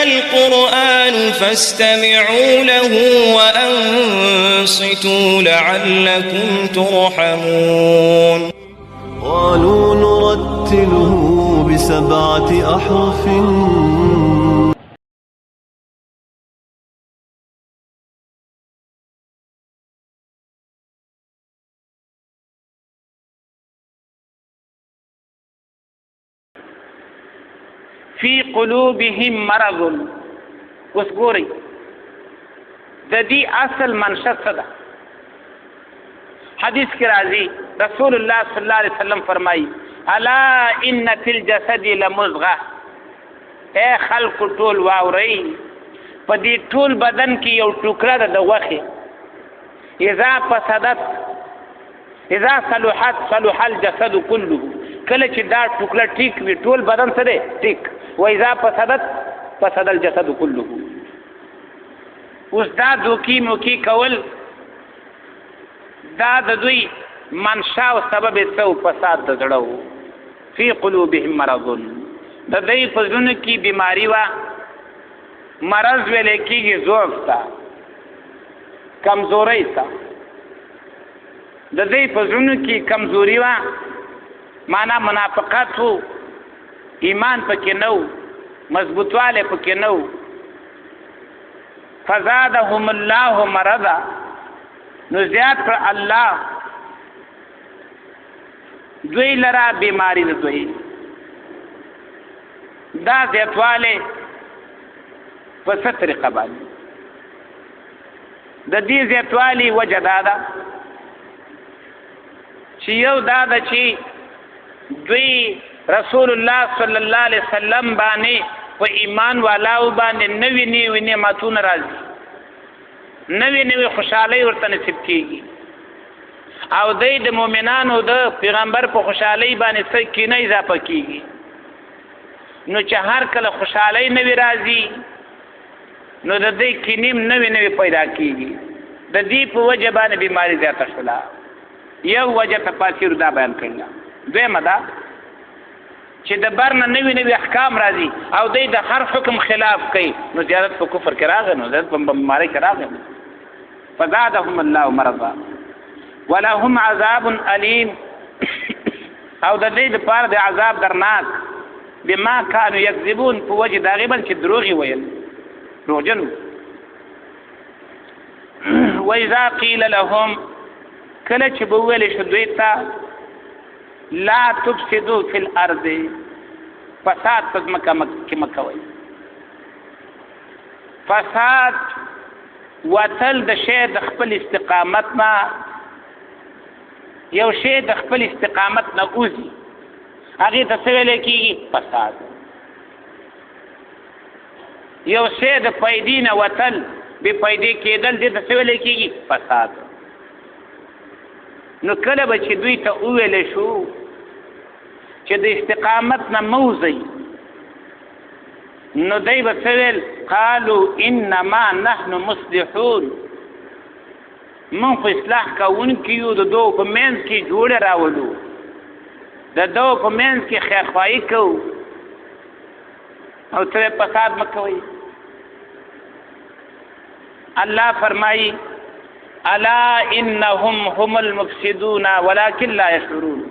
القرآن فاستمعوا له وأنصتوا لعلكم ترحمون قالوا نرتله ب7 أحرف فی قلوبهم مرض. اوس ګورئ د دې اصل منشأ څه ده؟ حدیث کې راځي رسول الله صلی الله علیه وسلم فرمایي الا ان فی الجسد لمضغه. اے خلق ټول واورئ په دې ټول بدن کې یو ټوکړه ده د غوښې، اذا فسدت اذا صلحت صلح الجسد كله. کله چې دا ټوکړه ټیک وي ټول بدن څه دی ټیک، و اذا فسدت فسد الجسد كله. اوس دا دوکي موکي کول دا د دوی منشا او سبب څه فساد د زړه وو. فی قلوبهم مرض، د دوی په زړونو کې بیماری وه، مرض ویل کېږي ضعف ته، کمزورۍ ته. د دوی په زړونو کې کمزوري وه، معنا منافقت وو، ایمان پکې نه وو، مضبوطوالی پکې نه وو. فزادهم الله مرضا، نو زیات کړ الله دوی لرا بیماری د دوی. دا زیاتوالی په څه طریقه باندې؟ د دې زیاتوالی وجه دا ده چې یو دا ده چې دوی رسول الله صلی الله علیه وسلم باندې په ایمان والاو باندې نوی نوی نعمتونه راځي، نوی نوی خوشحالۍ ورته نصیب کېږي، او دوی د مؤمنانو د پیغمبر په خوشحالۍ باندې څه کینه اضافه کېږي. نو چې هر کله خوشحالۍ نوی راځي نو د دوی کینې نوی نوی پیدا کېږي. د دې په وجه باندې بیماري زیاته شوله. یو وجه تفاسیر دا بیان کړله. دویمه ده چې د بر نه نوي نوي احکام راځي او دوی د هر حکم خلاف کوي، نو زیادت په کفر کې راغی، نو زیادت په بیمارۍ کې راغی. فزادهم الله مرضا ولهم عذاب علیم، او د دوی دپاره د عذاب درناک بما کانوا یکذبون، په وجه د هغې باندې چې دروغ یې ویل، دروغجن وو. واذا قیل لهم، کله چې به وویلې شو دوی ته لا تفسدوا فی الارض، فساد په ځمکه کې مه کوئ. فساد وتل د شی د خپل استقامت نه، یو شی د خپل استقامت نه اوځي، هغې ته څه ویلی کېږي؟ فساد. یو شی د پیدې نه وتل، بې پیدې کېدل، دې ته څه ویلی کېږي؟ فساد. نو کله به چې دوی ته وویلی شو چې د استقامت نه موځئ، نو دی به څه ویل؟ قالو انما نحن مصلحون، مونږ خو اصلاح کوونکي یو، د دوو په منځ کې جوړې راولو، د دوو په منځ کې خیرخواهي کوو، او څه فساد مه کوئ. الله فرمایي الا انهم هم المفسدون ولكن لا يشعرون.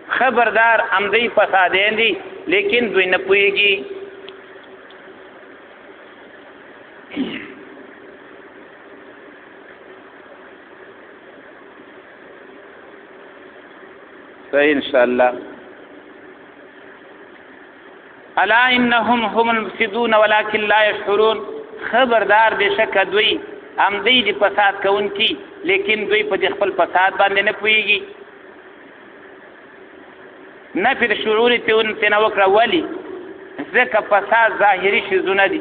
خبردار امدی فسادین دي لیکن دوی نه پوهیږي. صحیح ان شاء الله. الا انهم هم المفسدون ولكن لا يشعرون. خبردار بشک دوی امدی دی فساد کوونکی لیکن دوی په خپل فساد باندې نه پوهیږي. نفي د شعور ته نه وکړه، ولې؟ ځکه فساد ظاهري شیزونه دي،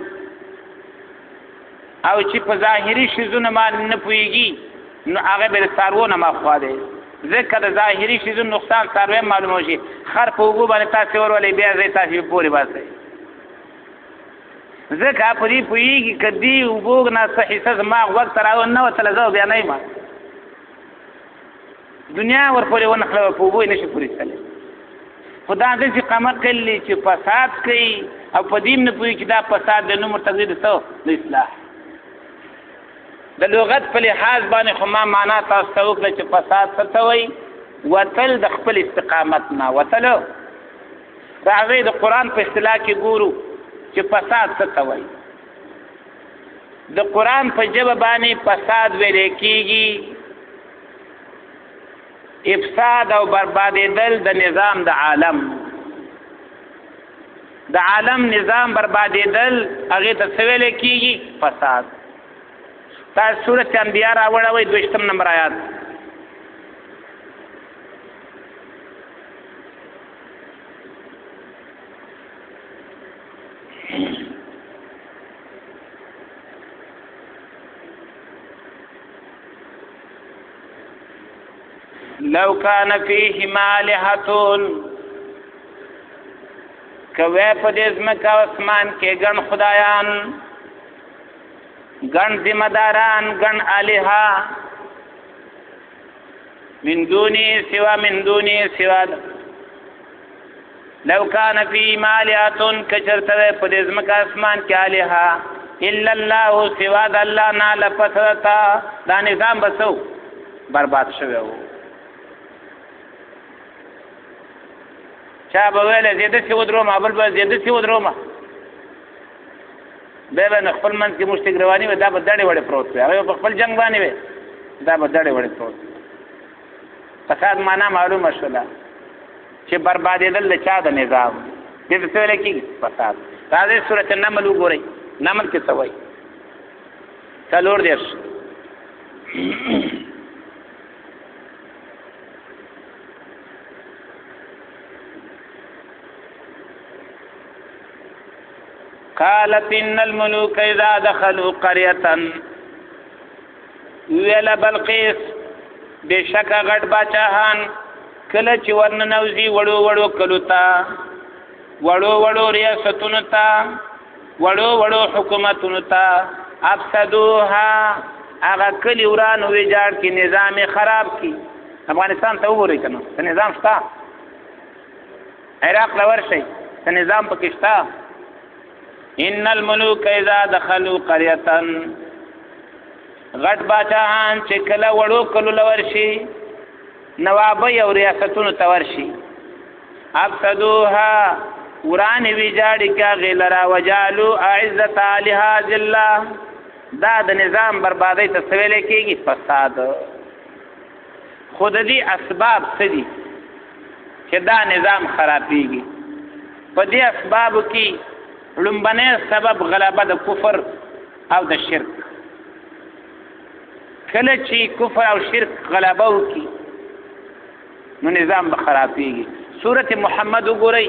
او چې په ظاهري شیزونه باندې نه پوهېږي نو هغه به د څاروو نه مخوا دی. ځکه د ظاهري شیزونو نقصان څاروی معلومه شي. خر په اوږو باندې تاسې ورولئ بیا ځای تاسې پورې باسئ، ځکه په دې پوهېږي که دې اوږو نه څه حصه زما غوږ ته نه وتله زه بیا نه یم، دنیا ورپورې ونښلوه، په اوږو یې نه شي پورې ایستلی. خو دا داسې قمه قلي چې فساد کوي او په دې نه پوي چې دا فساد د نوم تغیر څه د اصلاح د لغت په لحاظ باندې خو ما معنا تاسو ته وکړه چې فساد څه وایي وتل د خپل استقامت نه وتل راغی د قران په اصطلاح کې ګورو چې فساد څه وایي د قران په ژبه باندې فساد ویل کېږي افساد او بربادېدل د نظام د عالم نظام بربادېدل هغه ته څه ویل کېږي فساد تاسو سورۃ انبیاء راوړوي 2 نمبر آیات لو کان فیهما آلهة کوي په دې ځمکه او اسمان کې ګڼ خدایان ګڼ ذمہ داران ګڼ الها من دوني سوا لو کان فیهما آلهة کچرته په دې ځمکه اسمان کې الها الا الله سوا د الله نه لفترتا دا نظام بسو برباد شوی وو چا به ویل زیاده سی ودروم بل به زیاده سی ودروم به نه خپل من کې مشتګ رواني و دا به دړې وړې پروت وي هغه په خپل جنگ باندې وي دا به دړې وړې پروت فساد معنا معلومه شوله چې بربادېدل د چا د نظام دې څه ویل کېږي فساد راځي سورۃ النمل وګورئ نمل کې څه وایي څلور دیرش قالت ان الملوك اذا دخلوا قريه ویل بلقیس بشک غټ باچاهان کله چې ورننوزي وړو کلوتا وړو ریاستونو ته وړو حکومتونو ته افسدوها هغه کلی وران ویجاړ کی نظام خراب کی افغانستان ته وګورئ کنه نظام شته عراق لور شي نظام پکې شته ان الملوک اذا دخلوا قريه غټ باچاهان چې کله وړو کلو لور شي نواب او ریاستونو ته ورشي افسدوها وران ویجاړی کا غلرا وجالو اعزت الها ذلہ دا د نظام بربادی ته سویل کېږي فساد خود دې اسباب څه دي چې دا نظام خرابېږي په دې اسباب کې لومبنه سبب غلبه د کفر او د شرک کله چې کفر او شرک غلبه وکي نو نظام به خرابېږي سورۃ محمد وګورئ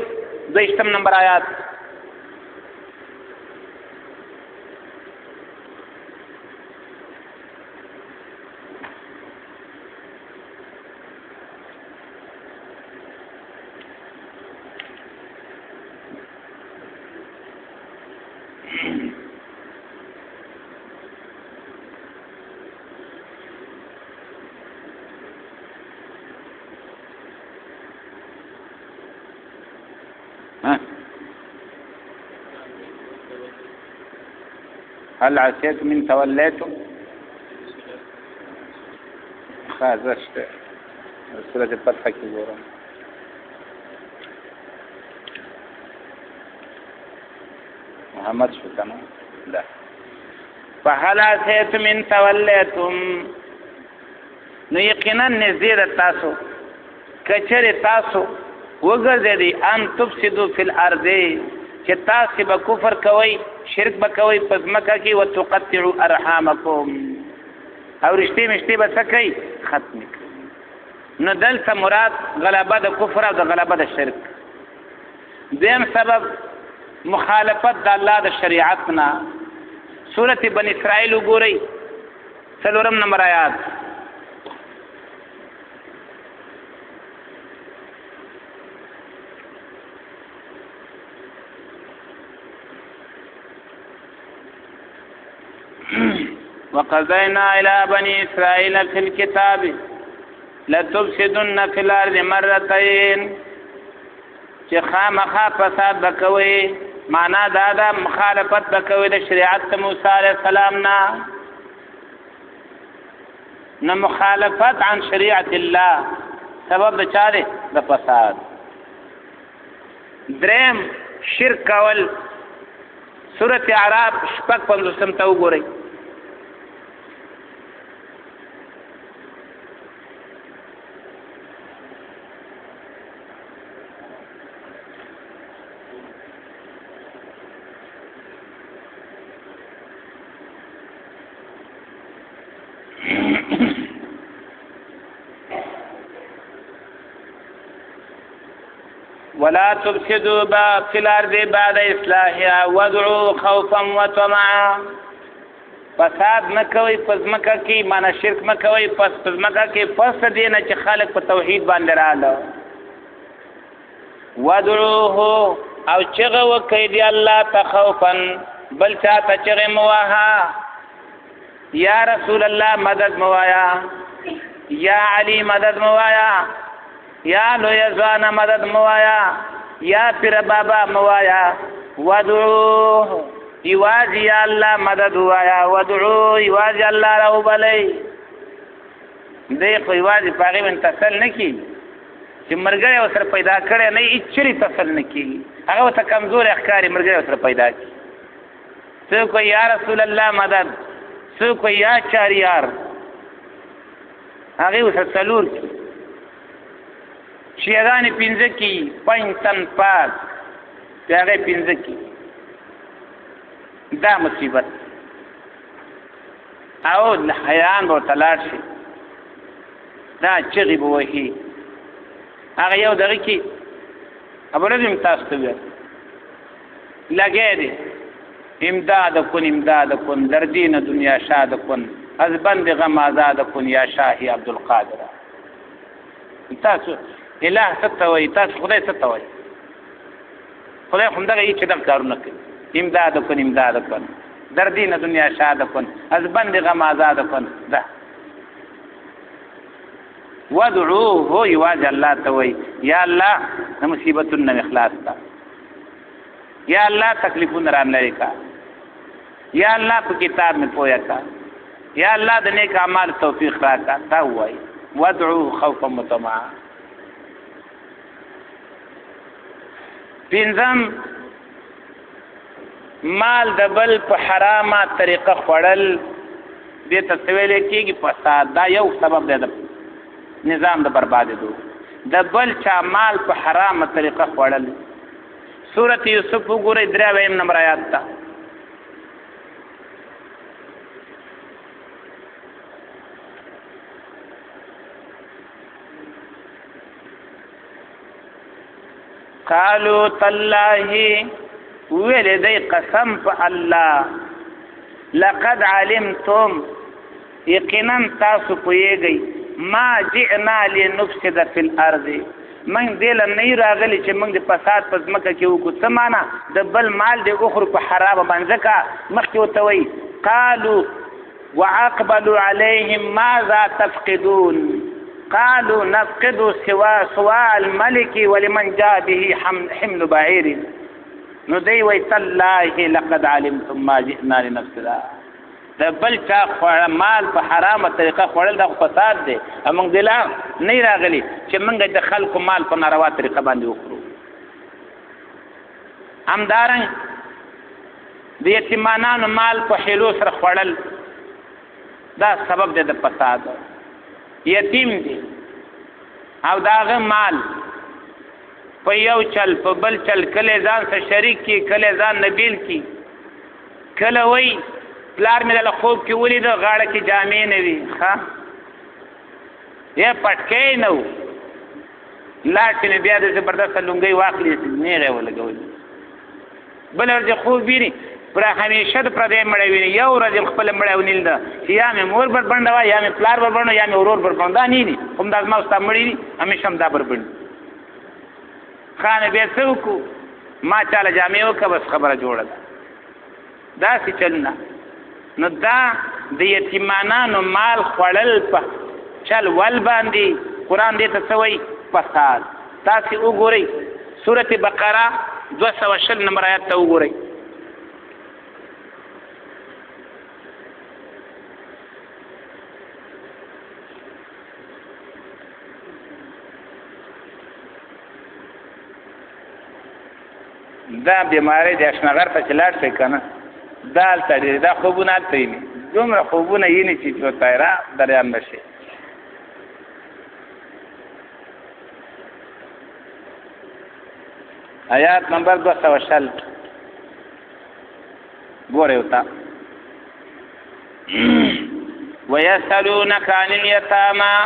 2 نمبر آیات هل عسيتم من توليتم خازشت سورة الفتح کی بورم محمد شکنا لا فهل عسيتم من توليتم نو یقینا نزید تاسو کچره تاسو وګرځي ان تفسدوا فی الارض چې تاسو به کفر کوي شرک به کوي پس مکه کې وتقطعوا ارحامکم او رشتې مشتې به څه کوي ختم نو دلته مراد غلبه د کفر او د غلبه د شرک دیم سبب مخالفت د الله د شریعت نه سورۃ بنی اسرائیل وګورئ 4 نمبر آیات وقضينا إلى بني إسرائيل في الكتاب لتفسدن في الأرض مرتين چې خامخا فساد بکوي معنا دا دا مخالفت بکوي د شریعت موسی علیہ السلام نه مخالفت عن شریعت الله سبب د چا دی د فساد. دریم شرک کول. سورۃ اعراف 55 ته وګورئ. ولا تفسدوا في الارض بعد اصلاحها وادعوا خوفا وطمعا. فساد مکوي پزمکه کې معنا شرک مکوي پزمکه کې پس دینه چې خالق په توحید باندې رااله. وادعوه او چغه وکي دی الله تخوفا بل چاته چغه مواها. یا رسول الله مدد موایا، یا علی مدد موایا، یا لویزوان مدد موایا، یا پیر بابا موایا. ودعوه یوازی یا اللہ مدد موایا. ودعوه یوازی اللہ رو بلی. دیکھو یوازی پاگی من تصل نکی چې مرګره وسره پیدا کړي نه اچري تصل نکی. هغه ته کمزور اخکاری مرګره وسره پیدا کی. څوک یا رسول الله مدد، څوک یا چاریار، هغه وسره څلور کی. شیعگانی پینزه کی 5 تن پاک پیاغه پینزه کی. دا مصیبت او حیران بو تلاش شي. دا چغی بو وحی هغه یو دغه کی ابو نظم تاسو ته لګی دی امداد کن در دین دنیا شاد کن از بند غم آزاد کن یا شاهی عبدالقادر. تاسو الہ ستوي، تاسو خدای ستوي. خدای هم دغه هیڅ دغه کارونه کوي. امداد کن در دین دنیا شاد کن از بند غم آزاد کن. ده ودعوه یواز الله توي. یا الله د مصیبتونو اخلاص تا. یا الله تکلیفونه ران لري کا. یا الله په کتاب می پویا کا. یا الله د نیک اعمال توفیق راکا. تا وای ودعوه خوفا وطمعا. پینځم مال د بل په حرامه طریقه خوړل دې ته ویل کېږي فساد. دا یو سبب دی د نظام د بربادېدو. د بل چا مال په حرامه طریقه خوړل. سورۃ یوسف وګورئ 3 نمبر آیات ته. قالوا تالله ویل دی قسم په الله لقد علمتم یقینا تاسو پوهیږئ ما جئنا لنفسد فی الارض من دل نه راغلی چې موږ د فساد په ځمکه کې وکړو. څه معنا د بل مال د اخرو په حرام باندې کا مخکې وته وی. قالوا وعقبلوا عليهم ماذا تفقدون قالوا نفقد سواء الملك ولمن جاء به حمل بعير. نو دی وی تالله لقد علمتم ما جئنا لنفسد. د بل چا مال په حرامه طریقه خوړل د فساد دی. موږ دلا نه راغلی چې موږ د خلکو مال په ناروا طریقه باندې وخورو. همدارنګ د یتیمانانو مال په حیلو سره خوړل دا سبب دی د فساد. یتیم دی او داغه مال په یو چل په بل چل کله ځان سره شریک کی، کله ځان نبیل کی، کله وی پلار مې له خوب کې ولید غاړه کې جامې نه وي ښه یا پټکې نه و لاټې نه بیا د زبردست لونګۍ واخلې نیغې ولګولې. بل ورځ خوب ویني پر همیشه د پردې مړی ویني. یو ورځ خپل مړی ونیل ده یا مې مور بربنډه وه یا مې پلار بربنډه یا مې ورور بربنډه. دا نه دي هم دا زما ستا مړي دي همیشه هم دا بربنډ. خانه بیا څه وکړو ما چاله جامې وکړه بس خبره جوړه ده. داسې چلونه نو دا د یتیمانانو مال خوړل په چل ول باندې قرآن دې ته څه وایي فساد. تاسې وګورئ سورة بقره 220 نمبر آیات ته وګورئ. دا بیماری د اشنغر ته چلاړ شي کنه دا الته دا خوبونه الته یې دومره خوبونه یې نه چې تایرا دریان نشي. آیات نمبر 220 ګورئ وتا ويسألونك عن اليتامى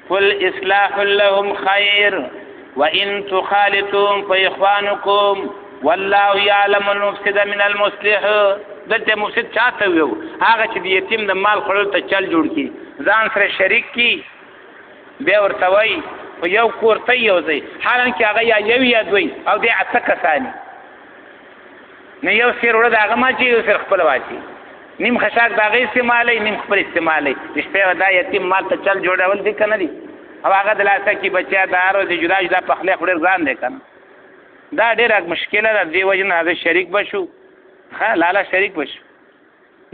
قل إصلاح لهم خير وإن تخالطوهم فإخوانكم والله يعلم المفسد من المصلح. دلته مفسد چاته ویو هغه چې د یتیم د مال خړل ته چل جوړ کی ځان سره شریک کی بیا ورته وای او یو کورته یو ځای حالانکه هغه یو یا دوی او د اته کسانی نه یو سیر ور دغه ما چې یو سر خپل واچي نیم خشاک دغه استعمالي نیم خپل استعمالي شپه دا یتیم مال ته چل جوړول دي کنه دي او هغه د لاسه کې بچیا دارو د جدا جدا په خله خړ ځان دی کنه دا ډیره مشکله ده. دی وجنه هغه شریک بشو ها لاله شریک بشو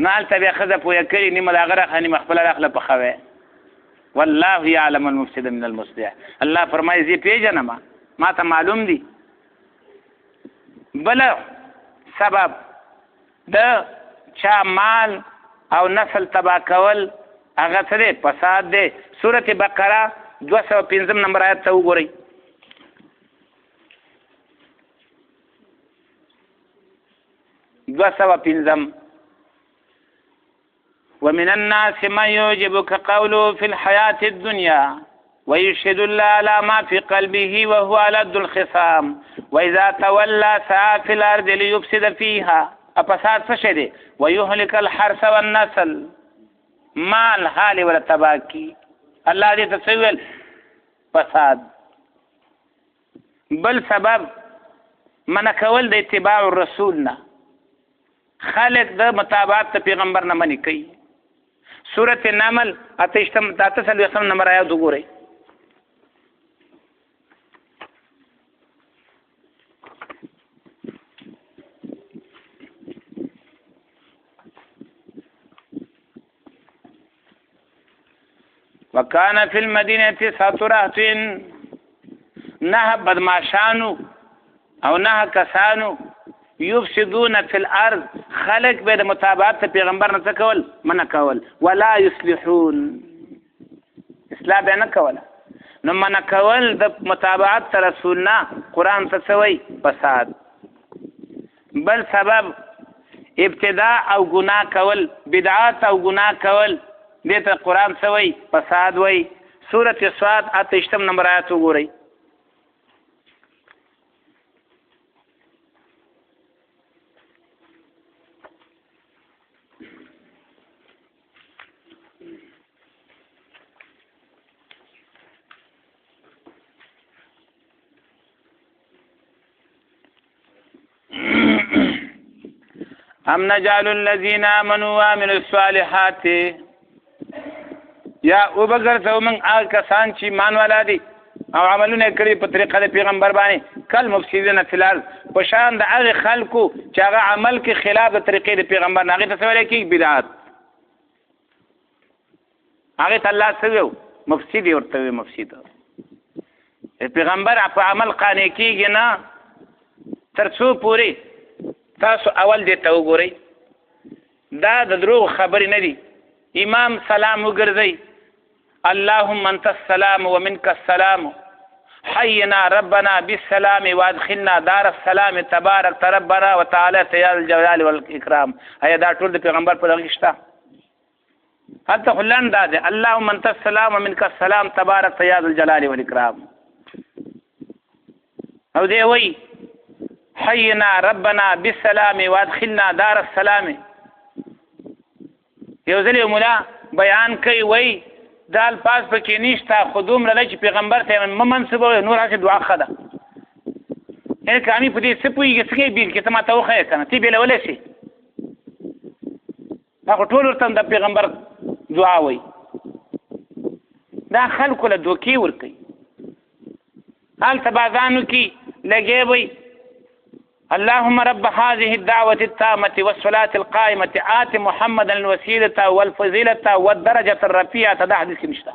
نال تبع خزه پویا کړی نیمه لاغره خاني مخبل اخله په خوي والله يعلم المفسد من المصلح. الله فرمایي زی پیژنه ما ته معلوم دي. بل سبب د چا مال او نسل تبا کول هغه څه دی فساد دی. سورته بقره 205 نمبر آیت ته وګورئ. ومن الناس من يعجبك قوله في الحياة الدنيا ويشهد الله على ما في قلبه وهو ألد الخصام وإذا تولى سعى في الأرض ليفسد فيها أفساد فشده ويهلك الحرث والنسل مال حال ولا تباكي. الله دې تسویل فساد. بل سبب من کول د اتباع الرسول نه خلق د مطابقت پیغمبر نه منی کوي. سورۃ النمل 88 نمبر آیات وګورئ. وکانا فی المدینه 9 نه بدمعشانو او نه کسانو یفسدون فی الارض خلق به د مطابقت پیغمبر نه کول منع کول ولا یصلحون اصلاح به نه کول نو منع کول د مطابقت رسولنا قران ته سوی فساد. بل سبب ابتداء او گناه کول بدعات او گناه کول دته قران سوی فساد وای. سورۃ صاد 88 نمبر آیات وګورئ. ام نجعل الذين امنوا وعملوا الصالحات یا او بغرته من هغه کسان چې ایمان والا دي او عملونه کړی په طریقه د پیغمبر باندې کل مفسدین فی الارض په شان د هغه خلکو چې هغه عمل کې خلاف د طریقې د پیغمبر نه هغه تصور کوي بدعت هغه الله سوي مفسد ورته مفسد پیغمبر په عمل قانع کیږي نه ترڅو پوری تاسو اول دې ته وګورئ دا د دروغ خبرې نه دي. امام سلام وګرځي اللهم انت السلام ومنك السلام حينا ربنا بالسلام وادخلنا دار السلام تبارك ربنا وتعالى يا الجلال والاكرام. ایا دا ټول د پیغمبر په لغه شته؟ حتی خلان دا ده اللهم انت السلام ومنك السلام تبارك يا الجلال والاكرام. او دی وی حينا ربنا بالسلام وادخلنا دار السلام. یو ځل مولا بیان کوي وای دا الفاظ پکې نشته خودوم لږ پیغمبر ته منسوب نور هڅه دعا خدا یعنی کامي په دې څه پويږي څه بیل کې ته ما توخه کنه تی بیل ولې شي هغه ټول ورته د پیغمبر دعا وای دا خلکو له دوکي ور کوي حال تبازانو کې لګي وای اللهم رب هذه الدعوة التامة والصلاة القائمة آت محمدا الوسيلة والفضيلة والدرجة الرفيعة. دا حدیث کې نشته.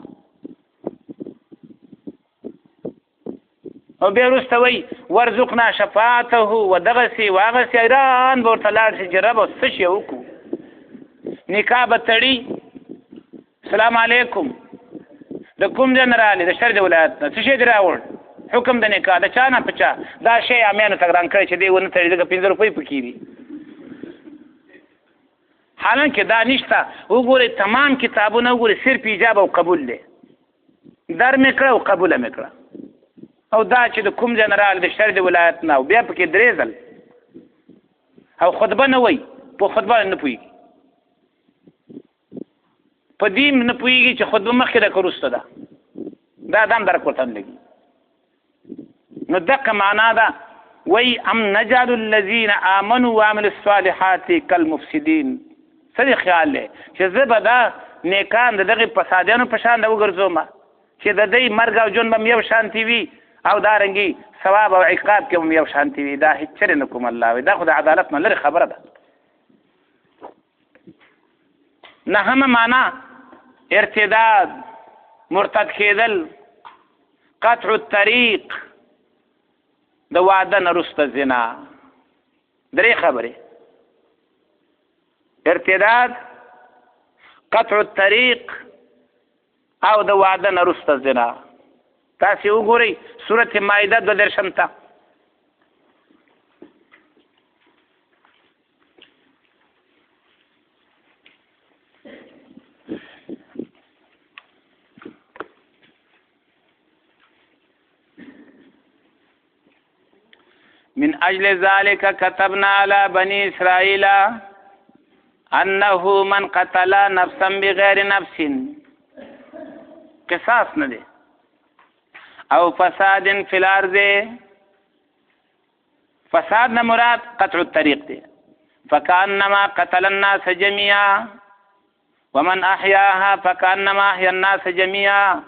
او بیا وروسته وایي ورزقنا شفاعته ودغسې واغسې ایران به ورته لاړ شي چې ربه څه شی وکړو. نکاح به تړي. السلام علیکم. د کوم ځای نه راغلې؟ د شرجه ولایت نه. څه شی دې راوړ؟ حکم د نکاح. د چا نه په چا؟ دا شی امیانو ته ګران کړی چې دی ونه تړي ځکه 15 روپۍ پکې دي. حالانکه دا نشته. وګورئ تمام کتابونه وګورئ صرف ایجاب او قبول دی. در مې کړه او قبوله مې کړه. او دا چې د کوم ځای نه راغلی د شرجه ولایت نه او بیا پکې 3 ځل او خطبه نه وایي. په خطبه نه پوهېږي. په دې نه پوهېږي چې خطبه مخکې ده که وروسته ده. دا هم درک ورته نه لګي. نو دقه معنا ده وی ام نجعل الذین آمنوا وعملوا الصالحات کالمفسدین. څه دې خیال دی چې زه به دا نیکان د دغې فسادیانو په شان وګرځوم چې د دوی مرګ او ژوند به م یو شانتي وي او دارنګې ثواب او عقاب کې به م یو شانتي وي. دا هېڅ چرې نه کوم الله وي. دا خو د عدالت نه لرې خبره ده. نهمه معنا ارتداد، مرتد کېدل، قطع الطریق، د واده نه وروسته زنا. 3 خبرې: ارتداد، قطع الطریق او د واده نه وروسته زنا. تاسې وګورئ سورة مائده 22 ته. من اجل ذلك كتبنا على بني اسرائيل انه من قتل نفسا بغير نفس قصاص نه دی او فساد فی الارض. فساد نه مراد قطع الطريق دی. فكانما قتل الناس جميعا ومن احياها فكانما احيا الناس جميعا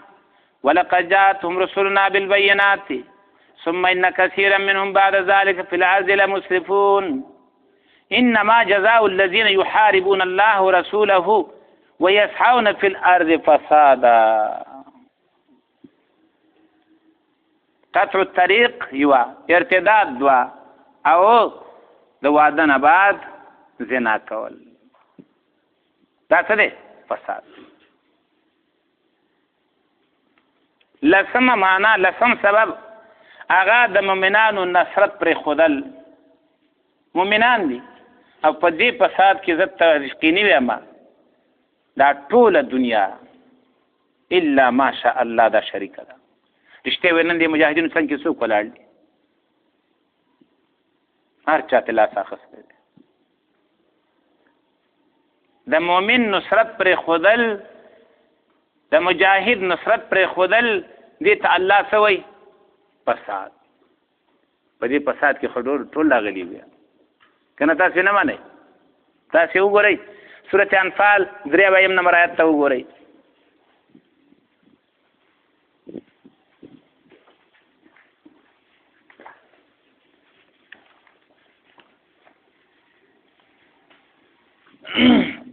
ولقد جاءتهم رسلنا بالبينات ثم إن كثيرا منهم بعد ذلك في الأرض لمسرفون إنما جزاء الذين يحاربون الله ورسوله ويسعون في الأرض فسادا. قطع الطريق يوا، ارتداد دوا، او د واده نه بعد زنا کول. دا څه دی؟ فساد. لسم معنا، لسم سبب هغه د مؤمنانو نصرت پر خودل. مؤمنان دي او په دې فساد کې زه ترقینی ویم دا ټوله دنیا الا ماشاء الله دا شریکه ده. رښتیا وینن دي مجاهدینو څنګه کې څوک ولاړ دي؟ هر چاته لاس اخیستی دی. د مؤمن نصرت پر خودل، د مجاهد نصرت پر خودل، دې ته الله څه وایي؟ فساد. په دې فساد کې خو ټول راغلي وي که نه؟ تاسې نه منئ. تاسې وګورئ سورة انفال 3 نمبر آیت ته وګورئ.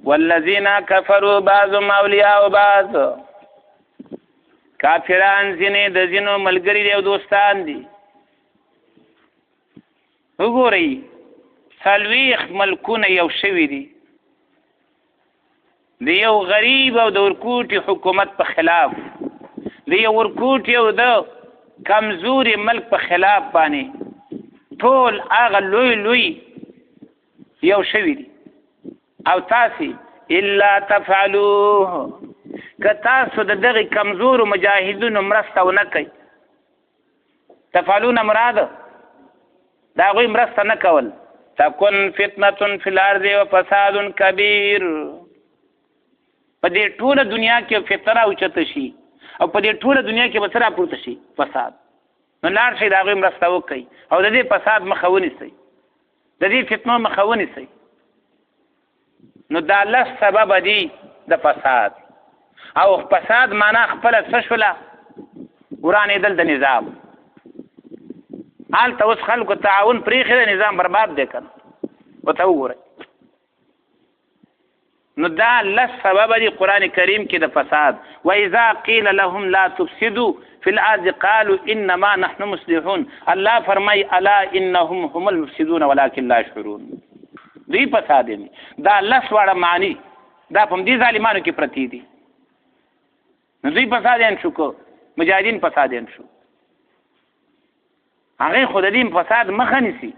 والذین کفروا بعضهم اولیاء بعض. کافران ځینې د ځینو ملګري دي او دوستان دي. وګورئ 40 ملکونه یو شوي دي د یو غریب او د ورکوټي حکومت په خلاف، د یو ورکوټي او د کمزوري ملک په خلاف باندې ټول هغه لوی لوی یو شوي دي. او تاسې الا تفعلوه، که تاسو د دغې کمزورو مجاهدونو مرسته ونه کوئ. تفعلون مراد د هغوی مرسته نه کول. تکن فتنة فی الارض وفساد کبیر. په دې ټوله دنیا کې فتنه اوچته شي او په دې ټوله دنیا کې به څه راپورته شي؟ فساد. نو لاړ شئ د هغوی مرسته وکئ او د دې فساد مخه ونیسئ، د دې فتنو مخه ونیسئ. نو دا لس سبب دی د فساد. او فساد معنا خپله څه شوله؟ ورانېدل د نظام. هلته اوس خلکو تعاون پرېښی دی نظام برباد دی که نه ورته وګورئ نو دا لس سبب دي قرآن کریم کې د فساد وإذا قیل لهم لا تفسدوا في الارض قالوا انما نحن مصلحون الله فرمای الا انهم هم المفسدون ولكن لا يشعرون دوی فساد دي دا لس واړه معنی دا په دې ظالمانو کې پرتی دي نو دوی فسادین شو کو مجاهدین فسادین شو هغه خود دې فساد مخه نیسي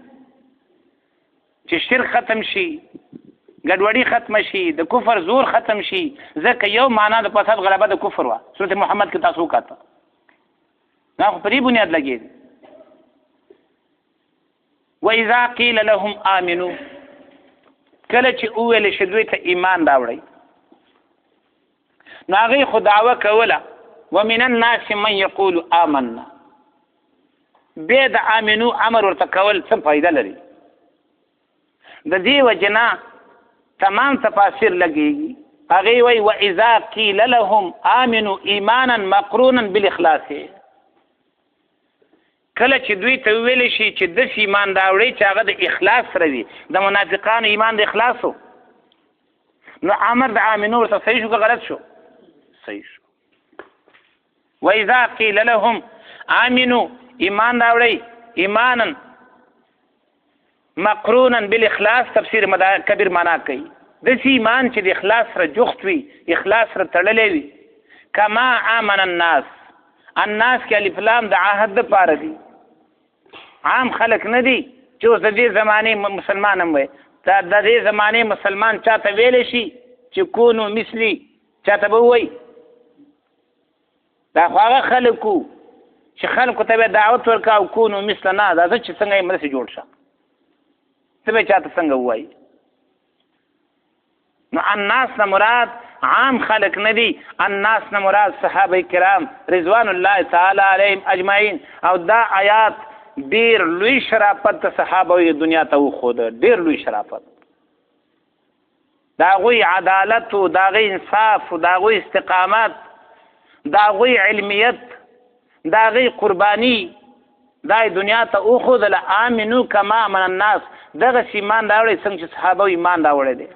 چې شرک ختم شي ګډوډي ختم شي د کفر زور ختم شي ځکه یو معنا د فساد غلبه د کفر وا سورۃ محمد کې تاسو وکاته دا خو په دې بنیاد لګیږي واذا قيل لهم امنوا کله چې اویل شدوی ته ایمان راوړی نو هغه خو دعوه کوله ومن الناس من يقول آمنا به د امنو امر ورته کول څه فائدہ لري د دې وجنا تمام تفاسیر لګيږي هغه وی واذا قيل لهم امنوا ایمانا مقرونا بالاخلاص کله چې دوی ته ویل شي چې د ایمان راوړي چې هغه د اخلاص سره وي د منافقانو ایمان د اخلاصو نو امر د امنو ورته صحیح شو که غلط شو صحیح شو واذا قيل لهم امنوا ایمان راوړي ایمانا مقرونا بالاخلاص تفسیر کبیر معنا کوي د ایمان چې د اخلاص سره جوخت وي اخلاص سره تړلې وي کما امن الناس کې الف لام د عهد د پاره دي عام خلق نه دي چې د دې زمانه مسلمان هم وي دا د دې زمانه مسلمان چاته ویل شي چې کونو مثلی چاته به وي دا هغه خلکو چې خلکو ته دعوت ورکاو کونو مثلنا دا چې څنګه یې مرسي جوړ شه ته به چاته څنګه وایي نو الناس نه مراد عام خلق نه دي الناس نه مراد صحابه کرام رضوان الله تعالی علیهم اجمعین او دا آیات ډیر لوی شرافت صحابه دنیا ته وخود ډیر لوی شرافت دا غوی عدالت او دا غوی انصاف او دا غوی استقامت دا غوی علمیت دا غوی قربانی دا دنیا ته وخود لامنو کما من الناس دغه ایمان راوړي څنګه چې صحابه ایمان راوړي دي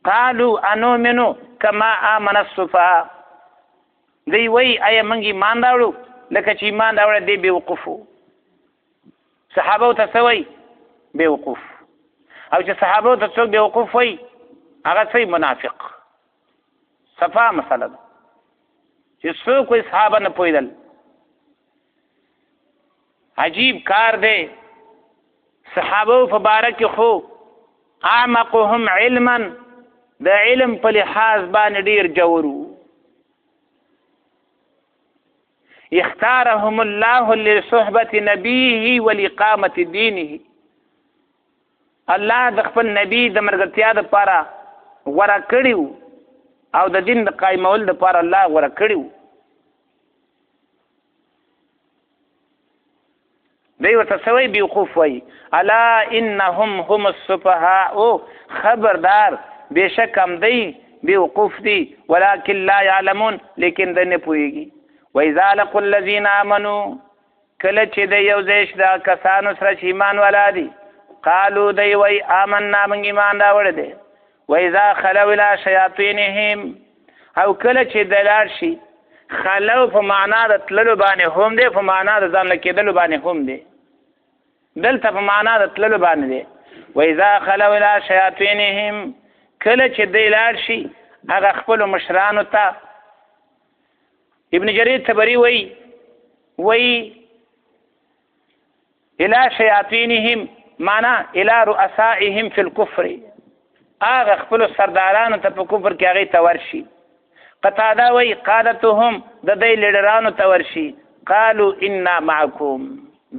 قالوا انؤمنو كما امن السفهاء دی وی اي منګ ایمان راوړو لکه چې ایمان راوړي دی به وقفو صحابه ته سوي به وقف او چې صحابه ته څوک به وقف وي هغه سي منافق صفا مسله ده چې څوک وي صحابه نه پویدل عجیب کار دی صحابه مبارک خو اعمقهم علما د علم په لحاظ باندې ډیر جوړو اختارهم الله لصحبه نبيه والاقامه دينه الله د خپل نبی د مرګتیا د پاره غوړه کړیو او د دین د قائمول د پاره الله غوړه کړیو دی ورته سوی بیوقوف وی الا انهم هم السفهاء خبردار بشک هم دی بیوقوف دی ولكن لا يعلمون لیکن د نه پوهیږي واذا لقوا الذين امنوا کله چې د یو ځای دا کسانو سره چې ایمان ولادي قالوا دی وی آمنا من ایمان راوړی دی واذا خلوا الى شياطينهم او کله چې دلار شي خلو په معنا د تللو باندې هم دی په معنا د ځان کېدلو باندې هم دی دلته په معنا د تللو باندې دی واذا خلوا الى شياطينهم کله چې دلار شي هغه خپل مشرانو ته ابن جرير طبري وی الى شياطينهم معنا الى رؤسائهم في الكفر هغه خپل سردارانو ته په کفر کې هغه تورشي قتاده وی قادتهم د دې لیډرانو تورشي قالوا انا معكم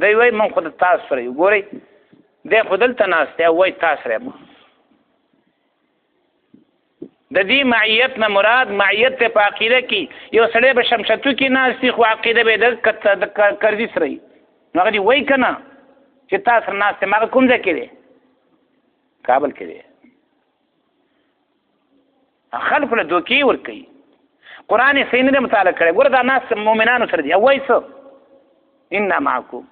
دوی وی من خود تاسو سره ګوري د خودل تناسته وی تاسو سره د دې معیت نه مراد معیت په عقیده کې یو سړی به شمشتو کې ناسي خو عقیده به د کردي سره نو هغه دی وای کنه چې تاسو ناسته ما کوم ځای کې دی کابل کې دی خلق له دوکي ور کوي قران یې صحیح نه مطالعه کړي ګوره دا ناس مؤمنانو سره دی وای څه ان معکم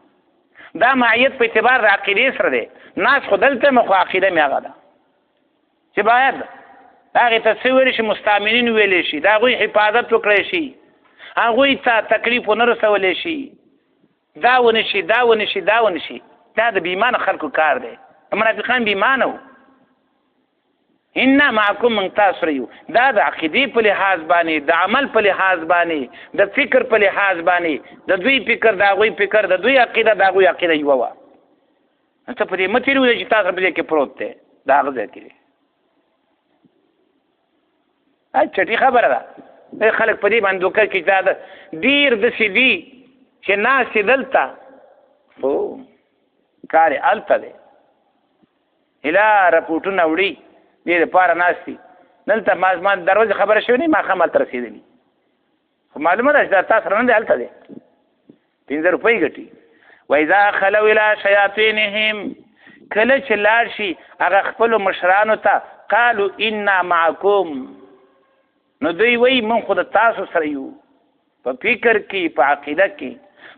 دا معیت په اعتبار د عقیدې سره دی ناس خو دلته مخ عقیده مې هغه ده چې باید هغې ته څه ویلی شي مستامنین ویلی شي د هغوی حفاظت وکړی شي هغوی ته تکلیف ونه رسولی شي دا ونه شي دا ونه شي دا ونه شي دا د بېایمانه خلکو کار دی منافقان بېایمانه وو ان معکم من تاسو سره یو دا د عقیدې په لحاظ باندې د عمل په لحاظ باندې د فکر په لحاظ باندې د دوی فکر د هغوی فکر د دوی عقیده د هغوی عقیده یوه وه ته په دې مه تېروځئ چې تاسو په دې کې پروت دی د هغه ځای کې دی چټي خبره ده خلک په دې باندې دوکه کوي چې دا ډېر داسې دي چې ناستې دلته خو کار یې هلته دی هله رپوټونه وړي دې دپاره ناستي دلته ما دروازې خبره شوې نه ماښام هلته رسېدلي خو معلومه ده چې دا تا سره نه دی هلته دی 5 روپۍ ګټي وإذا خلوا إلى شياطينهم کله چې لاړ شي هغه خپلو مشرانو ته قالوا انا معکم نو دوی وایي موږ خو د تاسو سره یو په فکر کې په عقیده کې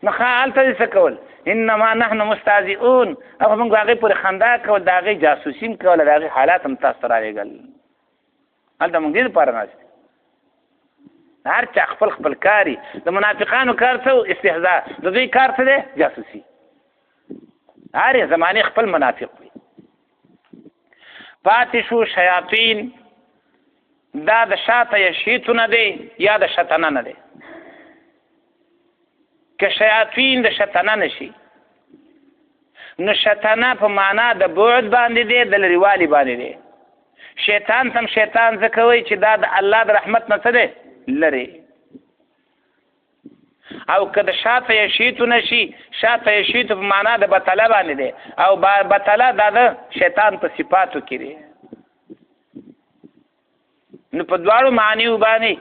نو ښه هلته دې څه کول انما نحن مستهزئون او موږ هغې پورې خندا کول د هغې جاسوسي هم کوله د هغې حالات هم تاسو ته رالېږل هلته موږ دې دپاره ناست هر چا خپل خپل کاري د منافقانو کار څه استهزاء د دوی کار څه دی جاسوسي هر زمانې خپل منافق وي پاتې شو شیاطین دا د شاته یشیتونه دی یا د شتنه نه دی که شیاطین د شتنه نشي نو شتنه په معنا د بعد باندې دی د لرېوالي باندې دی شیطان تم شیطان ځکه وایي چې دا د الله د رحمت نه څه دی لرې او که د شاته یشیتو نشي شاته یشیتو په معنا د بطله باندې دی او بطله دا د شیطان په صفاتو کې دی نو په دواړو معنیو باندې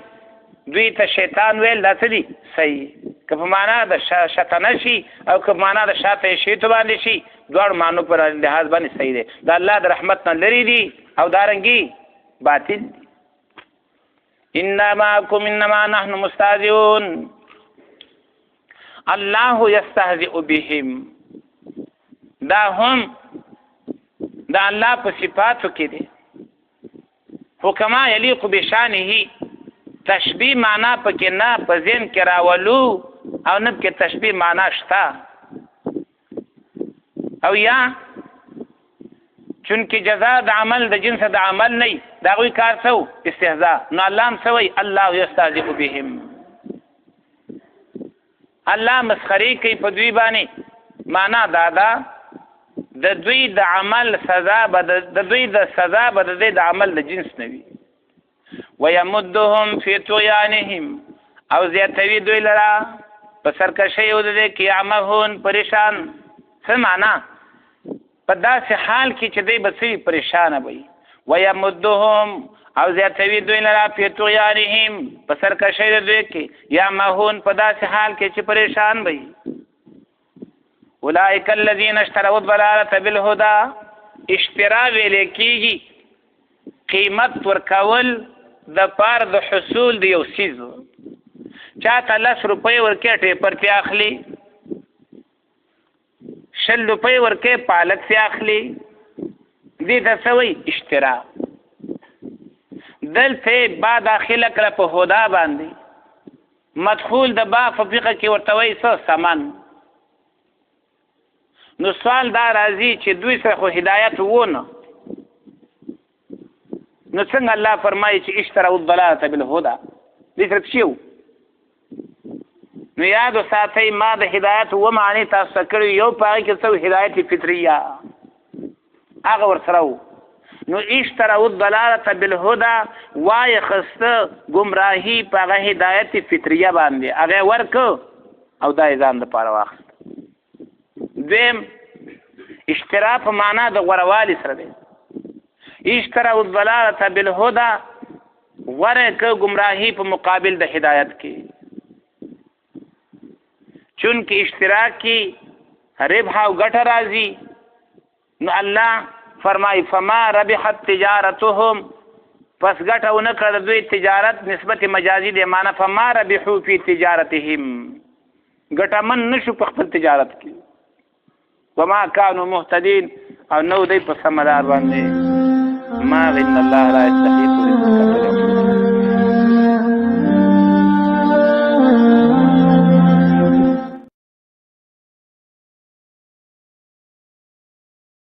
دوی ته شیطان ویل دا څه دي صحیح که په معنا د شتنه شي او که په معنا د شاته یشیتو باندې شي دواړو معنو پر لحاظ باندې صحیح دی د الله د رحمت نه لرې دي او دارنګي باطل دي إنا معكم إنما نحن مستهزئون الله يستهزئ بهم دا هم دا الله په صفاتو کې دي خو کما یلیق بشانه تشبیه معنا پکې نه په ذهن کې راولو او نه کې تشبیه معنا شته او یا چونکه جزاء د عمل د جنس د عمل نه دا غوي کار سو استهزاء نو الله هم سوی الله یستهزئ بهم الله مسخري کوي په دوی باندې معنا دادا د دوی د عمل سزا د دوی د سزا به د عمل د جنس نه وي ويمدهم في طغيانهم او زیاتوي دوی لرا په سرکشي او د کې عمهون پریشان څه معنا په داسې حال کې چې دوی به څه پریشانه وي ويمدهم او زیاتوي دوی لرا په طغيانهم په سرکشي د دوی کې یا مهون په داسې حال کې چې پریشان وي اولئک الذین اشتروا الضلاله بالهدى اشترا ویل کېږي قیمت ورکول د پار د حصول د یو څیز چاته 10 روپۍ ورکې ټیپر ته اخلي 20 روپۍ ورکې پالک ته اخلي دې ته سوی اشترا دلته با داخله کړه په هدا باندې مدخول د با فقه کې ورته وایي څه سامان نو سوال دا راځي چې دوی سره خو هدایت وونه نو څنګه الله فرمایي چې اشتروا الضلاله بالهدى دې سره شیو نو یاد ساتئ ما د هدایت و معنی تاسو کړی یو پای کې څو هدایت فطریه هغه ورسره نو اشتروا الضلاله بالهدى وای خسته گمراهی په هغه هدایت فطریه باندې هغه ورک او دا ځان د پاره واخ دیم اشترا په معنا د غوروالي سره دی اشتروا الضلاله بالهدى ورکه گمراهی په مقابل د هدایت کې چونکه اشتراک کې ربح او ګټه راځي نو الله فرمای فما ربحت تجارتهم پس ګټه ونه کړ دوی تجارت نسبت مجازي دی معنا فما ربحوا فی تجارتهم ګټمن نشو په خپل تجارت کې وما كانوا مهتدين او نو دی په سمدار باندې ما ان الله لا